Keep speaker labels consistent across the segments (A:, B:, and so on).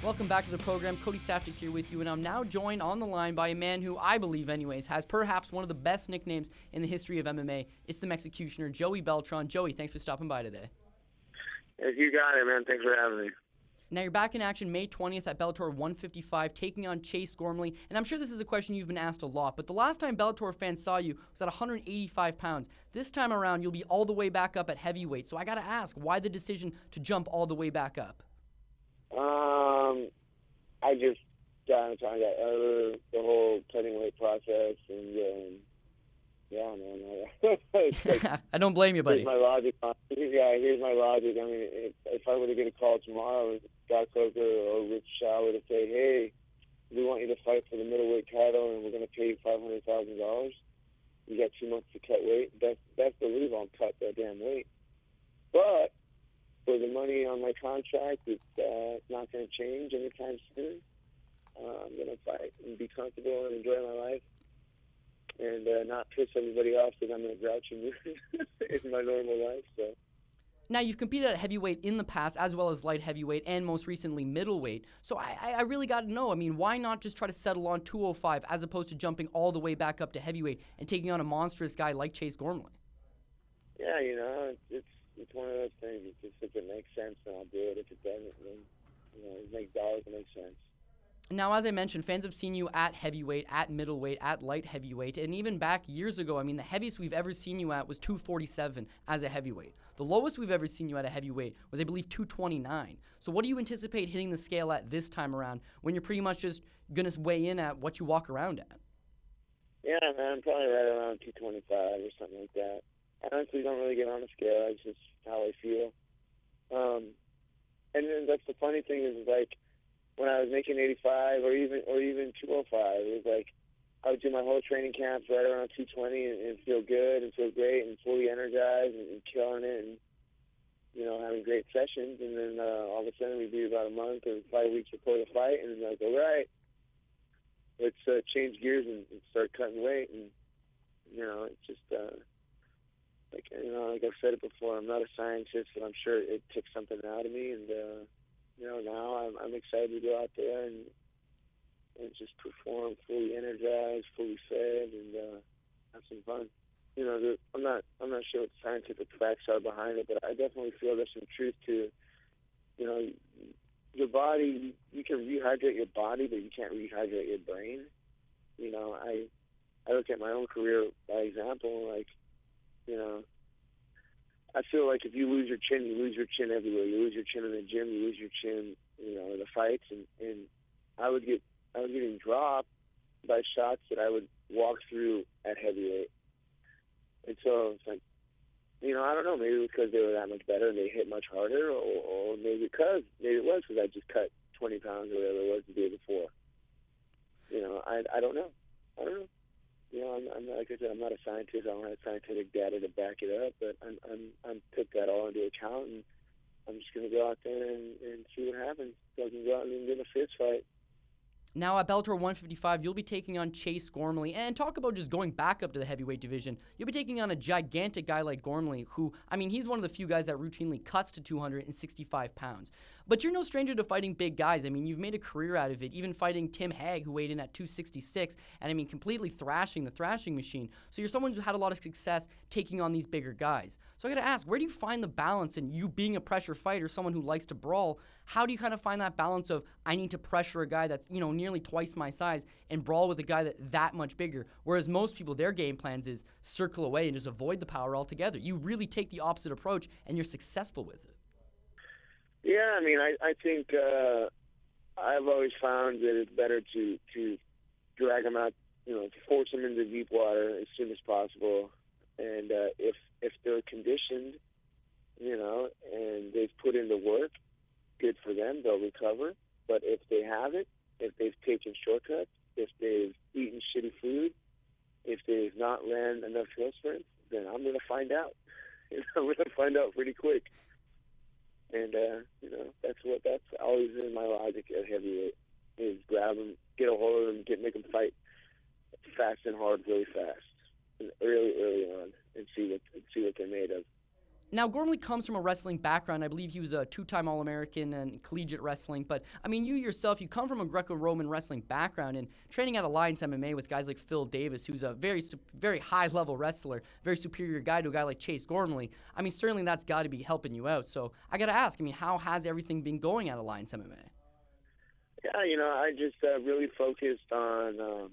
A: Welcome back to the program. Cody Saftik here with you, and I'm now joined on the line by a man who I believe, anyways, has perhaps one of the best nicknames in the history of MMA. It's the Executioner, Joey Beltran. Joey, thanks for stopping by today.
B: You got it, man. Thanks for having me.
A: Now, you're back in action May 20th at Bellator 155, taking on Chase Gormley. And I'm sure this is a question you've been asked a lot, but the last time Bellator fans saw you was at 185 pounds. This time around, you'll be all the way back up at heavyweight. So I got to ask, why the decision to jump all the way back up?
B: I just got out of the whole cutting weight process, and yeah, man. Like,
A: I don't blame you, buddy.
B: Here's my logic. Here's my logic. I mean, if I were to get a call tomorrow, Scott Coker or Rich Shaw were to say, "Hey, we want you to fight for the middleweight title, and we're going to pay you $500,000. You got 2 months to cut weight." Best believe I'll cut that damn weight. But for the money on my contract, it's not going to change anytime soon. I'm going to fight and be comfortable and enjoy my life and not piss everybody off because I'm in a grouchy mood in my normal life. So.
A: Now, you've competed at heavyweight in the past, as well as light heavyweight, and most recently middleweight. So I really got to know, I mean, why not just try to settle on 205 as opposed to jumping all the way back up to heavyweight and taking on a monstrous guy like Chase Gormley?
B: Yeah, it's one of those things. It's just, if it makes sense, then I'll do it. If it doesn't, then it makes dollars, it makes sense.
A: Now, as I mentioned, fans have seen you at heavyweight, at middleweight, at light heavyweight, and even back years ago, I mean, the heaviest we've ever seen you at was 247 as a heavyweight. The lowest we've ever seen you at a heavyweight was, I believe, 229. So what do you anticipate hitting the scale at this time around when you're pretty much just going to weigh in at what you walk around at?
B: Yeah, man, I'm probably right around 225 or something like that. I honestly don't really get on the scale. It's just how I feel. And then that's the funny thing is, like, when I was making 85 or even 205, it was like I would do my whole training camps right around 220 and feel good and feel great and fully energized and killing it and, having great sessions. And then all of a sudden we'd be about a month or 5 weeks before the fight, and like, all right, let's change gears and start cutting weight. And, it's just... like I've said it before, I'm not a scientist, but I'm sure it took something out of me. And, now I'm excited to go out there and just perform fully energized, fully fed, and have some fun. I'm not sure what the scientific facts are behind it, but I definitely feel there's some truth to, your body. You can rehydrate your body, but you can't rehydrate your brain. I look at my own career by example, like, I feel like if you lose your chin, you lose your chin everywhere. You lose your chin in the gym, you lose your chin, in the fights. And I was getting dropped by shots that I would walk through at heavyweight. And so it's like, I don't know, maybe because they were that much better and they hit much harder, or maybe it was because I just cut 20 pounds or whatever it was the day before. I don't know. I'm like I said, I'm not a scientist. I don't have scientific data to back it up, but I'm took that all into account, and I'm just going to go out there and see what happens. So I can go out and get a fist fight.
A: Now at Bellator 155, you'll be taking on Chase Gormley. And talk about just going back up to the heavyweight division. You'll be taking on a gigantic guy like Gormley, who, I mean, he's one of the few guys that routinely cuts to 265 pounds. But you're no stranger to fighting big guys. I mean, you've made a career out of it, even fighting Tim Hague, who weighed in at 266, and I mean, completely thrashing the thrashing machine. So you're someone who's had a lot of success taking on these bigger guys. So I got to ask, where do you find the balance in you being a pressure fighter, someone who likes to brawl? How do you kind of find that balance of, I need to pressure a guy that's, nearly twice my size and brawl with a guy that much bigger? Whereas most people, their game plans is circle away and just avoid the power altogether. You really take the opposite approach, and you're successful with it.
B: Yeah, I mean, I think I've always found that it's better to drag them out, to force them into deep water as soon as possible. And if they're conditioned, and they've put in the work, good for them, they'll recover. But if they haven't, if they've taken shortcuts, if they've eaten shitty food, if they've not ran enough hill sprints, then I'm going to find out. I'm going to find out pretty quick. And, that's always in my logic at heavyweight, is grab them, get a hold of them, make them fight fast and hard really fast, and early on, and see what they're made of.
A: Now, Gormley comes from a wrestling background. I believe he was a two-time All-American in collegiate wrestling. But, I mean, you yourself, you come from a Greco-Roman wrestling background and training at Alliance MMA with guys like Phil Davis, who's a very high-level wrestler, very superior guy to a guy like Chase Gormley. I mean, certainly that's got to be helping you out. So I got to ask, I mean, how has everything been going at Alliance MMA?
B: Yeah, I just really focused on,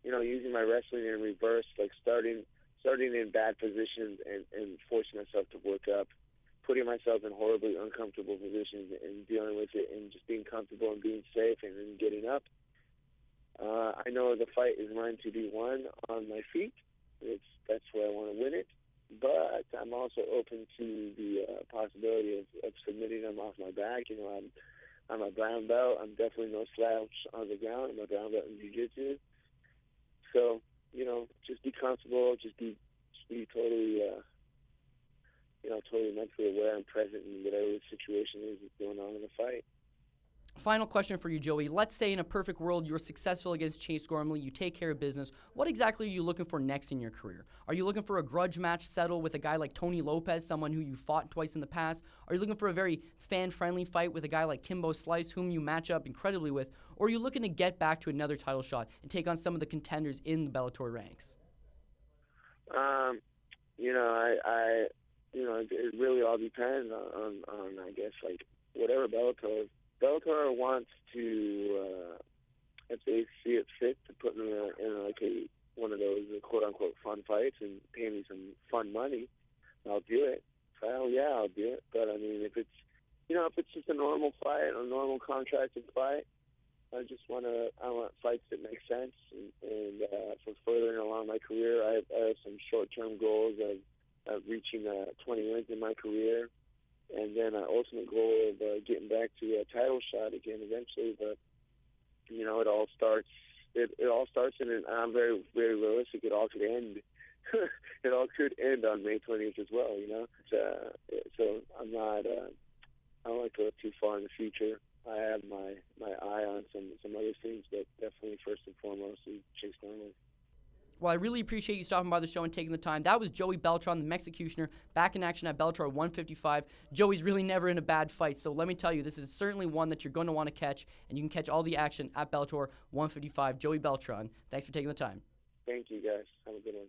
B: using my wrestling in reverse, like starting in bad positions and forcing myself to work up, putting myself in horribly uncomfortable positions and dealing with it and just being comfortable and being safe and then getting up. I know the fight is mine to be won on my feet. That's where I want to win it. But I'm also open to the possibility of submitting them off my back. I'm a brown belt. I'm definitely no slouch on the ground. I'm a brown belt in jiu-jitsu. So, just be comfortable, just be totally, totally mentally aware and present in whatever the situation is that's going on in the fight.
A: Final question for you, Joey. Let's say in a perfect world you're successful against Chase Gormley, you take care of business. What exactly are you looking for next in your career? Are you looking for a grudge match settle with a guy like Tony Lopez, someone who you fought twice in the past? Are you looking for a very fan-friendly fight with a guy like Kimbo Slice, whom you match up incredibly with? Or are you looking to get back to another title shot and take on some of the contenders in the Bellator ranks?
B: It really all depends on I guess, like, whatever Bellator wants to, if they see it fit, to put me in one of those quote-unquote fun fights and pay me some fun money, I'll do it. So, I'll do it. But, I mean, if it's just a normal fight, a normal contracted fight, I want fights that make sense. And for furthering along my career, I have some short-term goals of reaching 20 wins in my career. And then an ultimate goal of getting back to a title shot again eventually. But, it all starts and I'm very, very realistic. It all could end. It all could end on May 20th as well, So I'm not, I don't like to look too far in the future. I have my eye on some other things, but definitely first and foremost is Chase Gormley.
A: Well, I really appreciate you stopping by the show and taking the time. That was Joey Beltran, the Mexicutioner, back in action at Bellator 155. Joey's really never in a bad fight, so let me tell you, this is certainly one that you're going to want to catch, and you can catch all the action at Bellator 155. Joey Beltran, thanks for taking the time.
B: Thank you, guys. Have a good one.